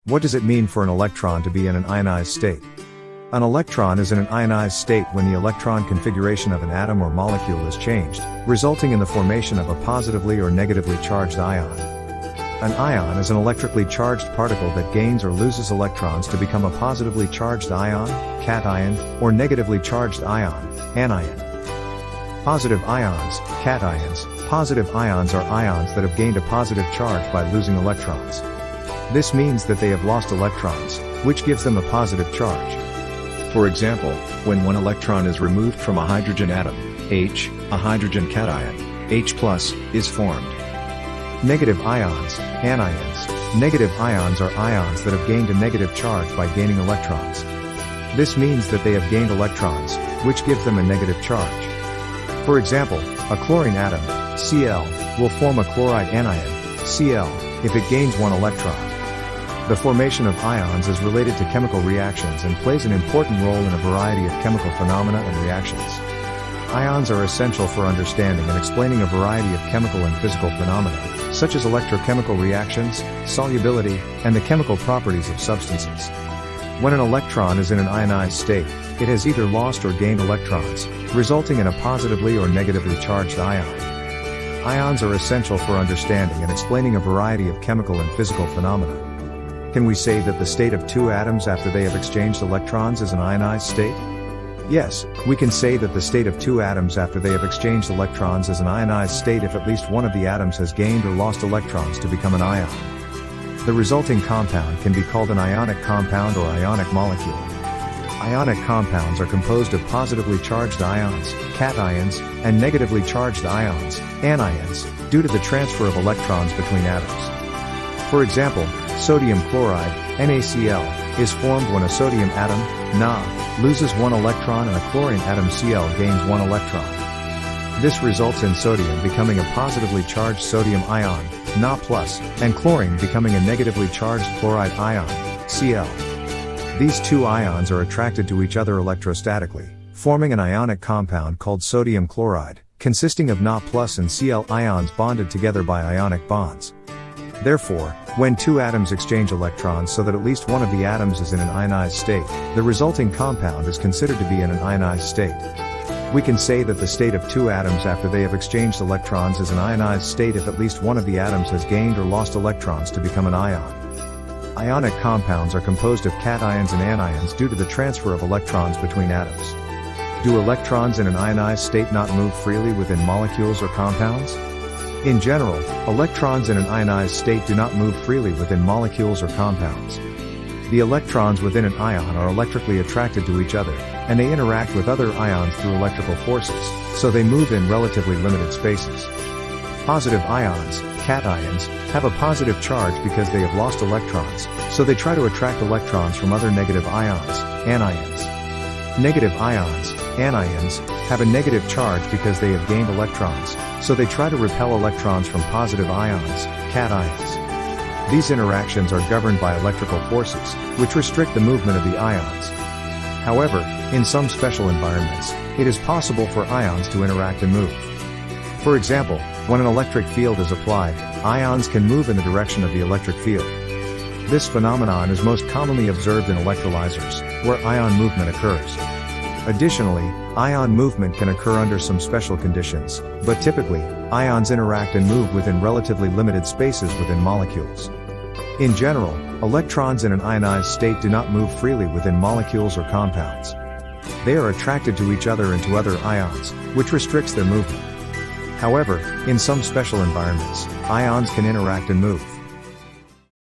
What does it mean for an electron to be in an ionized state? An electron is in an ionized state when the electron configuration of an atom or molecule is changed, resulting in the formation of a positively or negatively charged ion. An ion is an electrically charged particle that gains or loses electrons to become a positively charged ion, cation, or negatively charged ion, anion. Positive ions, cations. Positive ions are ions that have gained a positive charge by losing electrons. This means that they have lost electrons, which gives them a positive charge. For example, when one electron is removed from a hydrogen atom, H, a hydrogen cation, H+, is formed. Negative ions, anions. Negative ions are ions that have gained a negative charge by gaining electrons. This means that they have gained electrons, which gives them a negative charge. For example, a chlorine atom, Cl, will form a chloride anion, Cl, if it gains one electron. The formation of ions is related to chemical reactions and plays an important role in a variety of chemical phenomena and reactions. Ions are essential for understanding and explaining a variety of chemical and physical phenomena, such as electrochemical reactions, solubility, and the chemical properties of substances. When an electron is in an ionized state, it has either lost or gained electrons, resulting in a positively or negatively charged ion. Ions are essential for understanding and explaining a variety of chemical and physical phenomena. Can we say that the state of two atoms after they have exchanged electrons is an ionized state? Yes, we can say that the state of two atoms after they have exchanged electrons is an ionized state if at least one of the atoms has gained or lost electrons to become an ion. The resulting compound can be called an ionic compound or ionic molecule. Ionic compounds are composed of positively charged ions, cations, and negatively charged ions, anions, due to the transfer of electrons between atoms. For example, sodium chloride, NaCl, is formed when a sodium atom, Na, loses one electron and a chlorine atom Cl gains one electron. This results in sodium becoming a positively charged sodium ion, Na+, and chlorine becoming a negatively charged chloride ion, Cl. These two ions are attracted to each other electrostatically, forming an ionic compound called sodium chloride, consisting of Na+ and Cl ions bonded together by ionic bonds. Therefore, when two atoms exchange electrons so that at least one of the atoms is in an ionized state, the resulting compound is considered to be in an ionized state. We can say that the state of two atoms after they have exchanged electrons is an ionized state if at least one of the atoms has gained or lost electrons to become an ion. Ionic compounds are composed of cations and anions due to the transfer of electrons between atoms. Do electrons in an ionized state not move freely within molecules or compounds? In general, electrons in an ionized state do not move freely within molecules or compounds. The electrons within an ion are electrically attracted to each other, and they interact with other ions through electrical forces, so they move in relatively limited spaces. Positive ions, cations, have a positive charge because they have lost electrons, so they try to attract electrons from other negative ions, anions. Negative ions, anions, have a negative charge because they have gained electrons, so they try to repel electrons from positive ions, cations. These interactions are governed by electrical forces, which restrict the movement of the ions. However, in some special environments, it is possible for ions to interact and move. For example, when an electric field is applied, ions can move in the direction of the electric field. This phenomenon is most commonly observed in electrolyzers, where ion movement occurs. Additionally, ion movement can occur under some special conditions, but typically, ions interact and move within relatively limited spaces within molecules. In general, electrons in an ionized state do not move freely within molecules or compounds. They are attracted to each other and to other ions, which restricts their movement. However, in some special environments, ions can interact and move.